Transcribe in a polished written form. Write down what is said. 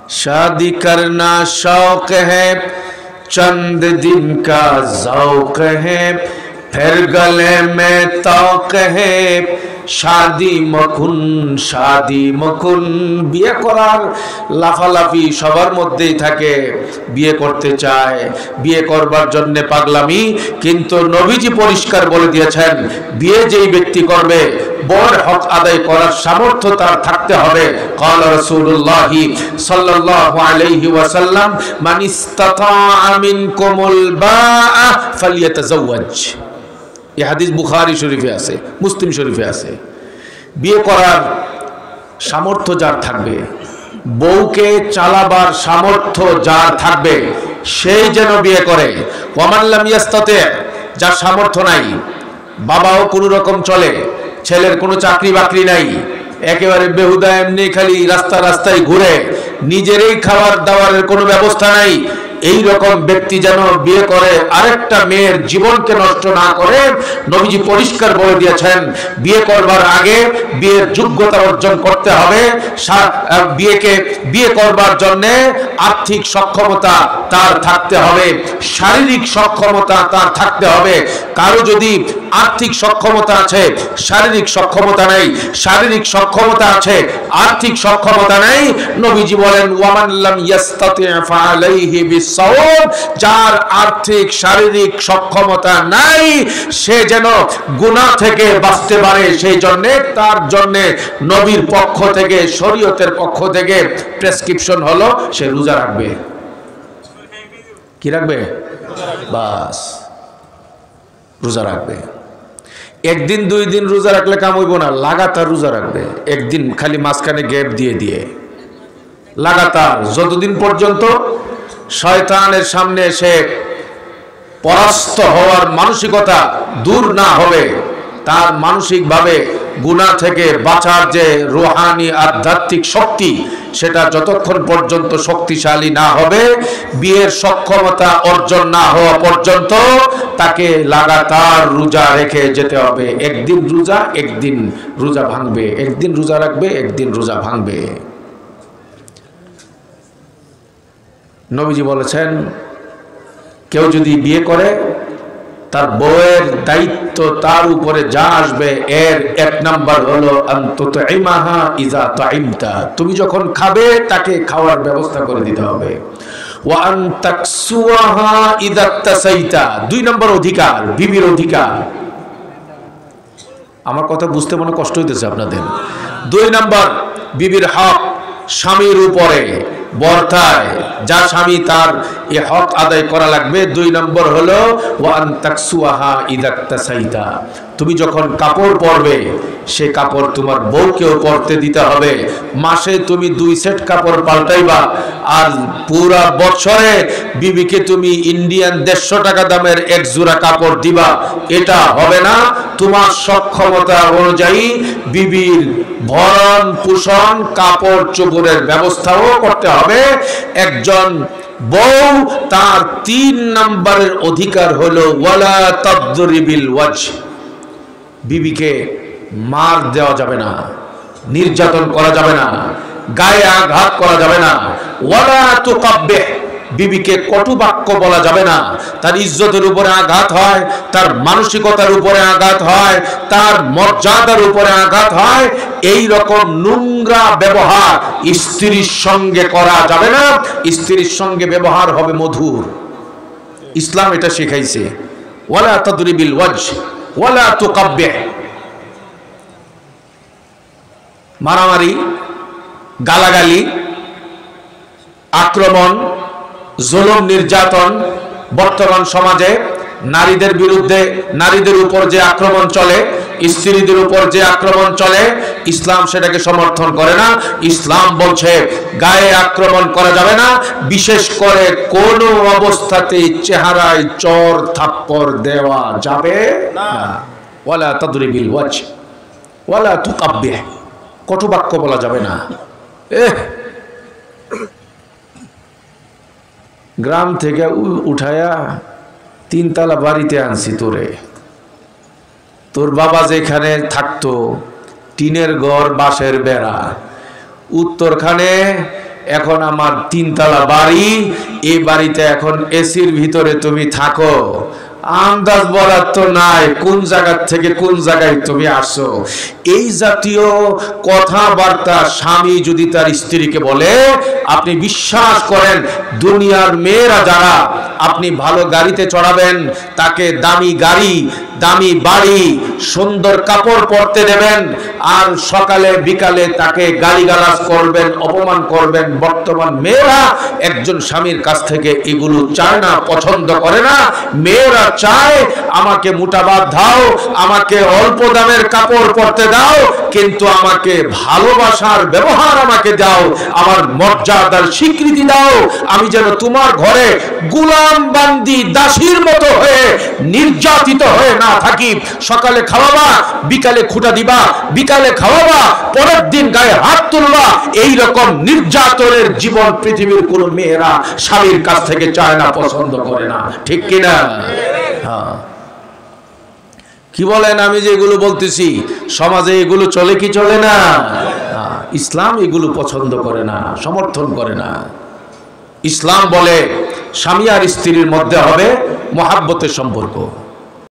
शादी करना शौक है, चंद दिन का ज़ौक़ है, फिर गले में तौक़ है, शादी मकुन शादी मकुन। বিয়ে করার লাফালাফি সবার মধ্যেই থাকে, বিয়ে করতে চায়, বিয়ে করবার জন্য পাগলামি। কিন্তু নবীজি পরিষ্কার বলে দিয়েছেন, বিয়ে যেই ব্যক্তি করবে বউয়ের হক আদায় করার সামর্থ্য তার থাকতে হবে। قال رسول الله صلى الله عليه وسلم من استطاع منكم الباءة فليتزوج। এই হাদিস বুখারী শরীফে আছে, মুসলিম শরীফে আছে। বিয়ে করার সামর্থ্য যার থাকবে, বউকে চালাবার সামর্থ্য যার থাকবে, সেই যেন বিয়ে করে। ওয়ামান লাম ইয়াস্তাতি, যার সামর্থ্য নাই, বাবাও কোনো রকম চলে, ছেলের কোনো চাকরি বাকরি নাই, একেবারে বেহুদা এমনি খালি রাস্তা রাস্তায় ঘুরে, নিজেরই খাবার দাবারের কোনো ব্যবস্থা নাই, এই রকম ব্যক্তি যেন বিয়ে করে, আরেকটা মেয়ের জীবনকে নষ্ট না করে। নবীজি পরিষ্কার বলে দিয়েছেন, বিয়ে করবার আগে বিয়ের যোগ্যতা অর্জন করতে হবে। বিয়ে করবার জন্য আর্থিক সক্ষমতা তার থাকতে হবে, শারীরিক সক্ষমতা তার থাকতে হবে। কারো যদি আর্থিক সক্ষমতা আছে, শারীরিক সক্ষমতা নেই, শারীরিক সক্ষমতা আছে, আর্থিক সক্ষমতা নেই, নবীজি বলেন ওয়ামান লাম ইয়াস্তাতি ফালাইহি বিসসাওম, যার আর্থিক শারীরিক সক্ষমতা নাই সে যেন গুনাহ থেকে বাঁচতে পারে, সেই জন্য তার জন্য নবীর পক্ষ থেকে, শরীয়তের পক্ষ থেকে প্রেসক্রিপশন হলো সে রোজা রাখবে। কি রাখবে? বাস, রোজা রাখবে। একদিন দুই দিন রোজা রাখলে কাম হইব না, লাগাতার রোজা রাখবে। একদিন খালি মাঝখানে গ্যাপ দিয়ে দিয়ে লাগাতার, যতদিন পর্যন্ত শয়তানের সামনে সে পরাস্ত হওয়ার মানসিকতা দূর না হবে, তার মানসিকভাবে গুনাহ থেকে বাঁচার যে রুহানি আধ্যাত্মিক শক্তি, সেটা যতক্ষণ পর্যন্ত শক্তিশালী না হবে, বিয়ের সক্ষমতা অর্জন না হওয়া পর্যন্ত তাকে লাগাতার রোজা রেখে যেতে হবে। একদিন রোজা, একদিন রোজা ভাঙবে, একদিন রোজা রাখবে, একদিন রোজা ভাঙবে। নবীজি বলেছেন, কেউ যদি বিয়ে করে, তার বউয়ের দায়িত্ব তার উপরে যা আসবে এর এক নাম্বার হলো আনতুতইমাহা ইজা তাইমতা, তুমি যখন খাবে তাকে খাওয়ার ব্যবস্থা করে দিতে হবে। ওয়া আন তাকসুহা ইজা তাসাইতা, দুই নম্বর অধিকার, বিবির অধিকার। আমার কথা বুঝতে মনে কষ্ট হইতেছে আপনাদের। দুই নম্বর বিবির হক স্বামীর উপরে বর্তায়, যা স্বামী তার এ হক আদায় করা লাগবে। দুই নম্বর হলো ওয়ান তাকসুহা ইযা তাসাইতা, তুমি যখন কাপড় পরবে সে কাপড় তোমার বউকেও পরতে দিতে হবে। মাসে তুমি 2 সেট কাপড় পাল্টাইবা, আর পুরা বছরে বিবিকে তুমি ইন্ডিয়ান 150 টাকা দামের এক জোড়া কাপড় দিবা, এটা হবে না। তোমার সক্ষমতা অনুযায়ী বিবির ভরণ পোষণ, কাপড় চোপড়ের ব্যবস্থাও করতে হবে। একজন বউ তার 3 নম্বরের অধিকার হলো ওয়ালা তাদরিবিল ওয়াজ, বিবিকে মার দেওয়া যাবে না, নির্যাতন করা যাবে না, গায়ে আঘাত করা যাবে না। ওয়ালা তুকাব্বিহ, বিবিকে কটু বাক্য বলা যাবে না। তার ইজ্জতের উপরে আঘাত হয়, তার মানসিকতার উপরে আঘাত হয়, তার মর্যাদার উপরে আঘাত হয়। এই রকম নোংরা ব্যবহার স্ত্রীর সঙ্গে করা যাবে না। স্ত্রীর সঙ্গে ব্যবহার হবে মধুর। ইসলাম এটা শিখাইছে, ওয়ালা তাদরিবিল ওয়াজ ওয়ালা তুকাব্বিহ। মারামারি, গালাগালি, আক্রমণ, জুলুম, নির্যাতন বর্তমান সমাজে নারীদের বিরুদ্ধে, নারীদের উপর যে আক্রমণ চলে, স্ত্রীদের উপর যে আক্রমণ চলে, ইসলাম সেটাকে সমর্থন করে না। ইসলাম বলছে গায়ে আক্রমণ করা যাবে না, বিশেষ করে কোন অবস্থাতেই চেহারায় চর থাপ্পড় দেওয়া যাবে না। ওয়ালা তাদরিবিল ওয়াজ ওয়ালা তুকাব্বিহ, কটু বাক্য বলা যাবে না। গ্রাম থেকে উঠায়া 3 তলা বাড়িতে আনছি তোরে, তোর বাবা যেখানে থাকতো টিনের ঘর, বাঁশের বেড়া, উত্তরখানে এখন আমার 3 তলা বাড়ি, এই বাড়িতে এখন এসির ভিতরে তুমি থাকো, আন্দাজ বলার তো নাই কোন জায়গা থেকে কোন জায়গায় তুমি আসো। এই জাতীয় কথাবার্তা স্বামী যদি তার স্ত্রীকে বলে, আপনি বিশ্বাস করেন দুনিয়ার মেয়েরা যারা আপনি ভালো গাড়িতে চড়াবেন, তাকে দামি গাড়ি, দামি বাড়ি, সুন্দর কাপড় পরতে দেবেন, আর সকালে বিকালে তাকে গালিগালাজ করবেন, অপমান করবেন, বর্তমান মেয়েরা একজন স্বামীর কাছ থেকে এগুলো চায় না, পছন্দ করে না। মেয়েরা চায় আমাকে মোটাবাদ দাও, আমাকে অল্প দামের কাপড় পরতে দাও, কিন্তু আমাকে ভালোবাসার ব্যবহার আমাকে দাও, আমার মর্যাদার স্বীকৃতি দাও, আমি যেন তোমার ঘরে গোলাম বান্দি দাসীর মতো হয়ে নির্যাতিত হয়ে না থাকি। সকালে খাওয়াবা, বিকালে খুঁটা দিবা, বিকালে খাওয়াবা, পরের দিন গায়ে হাত তুলবা। এই রকম নির্যাতনের জীবন পৃথিবীর কোন মেয়েরা স্বামীর কাছ থেকে চায় না, পছন্দ করে না, ঠিক কিনা? কি বলেন? আমি যে এগুলো বলতেছি, সমাজে এগুলো চলে কি চলে না? ইসলাম এগুলো পছন্দ করে না, সমর্থন করে না। ইসলাম বলে স্বামী আর স্ত্রীর মধ্যে হবে মহাব্বতের সম্পর্ক।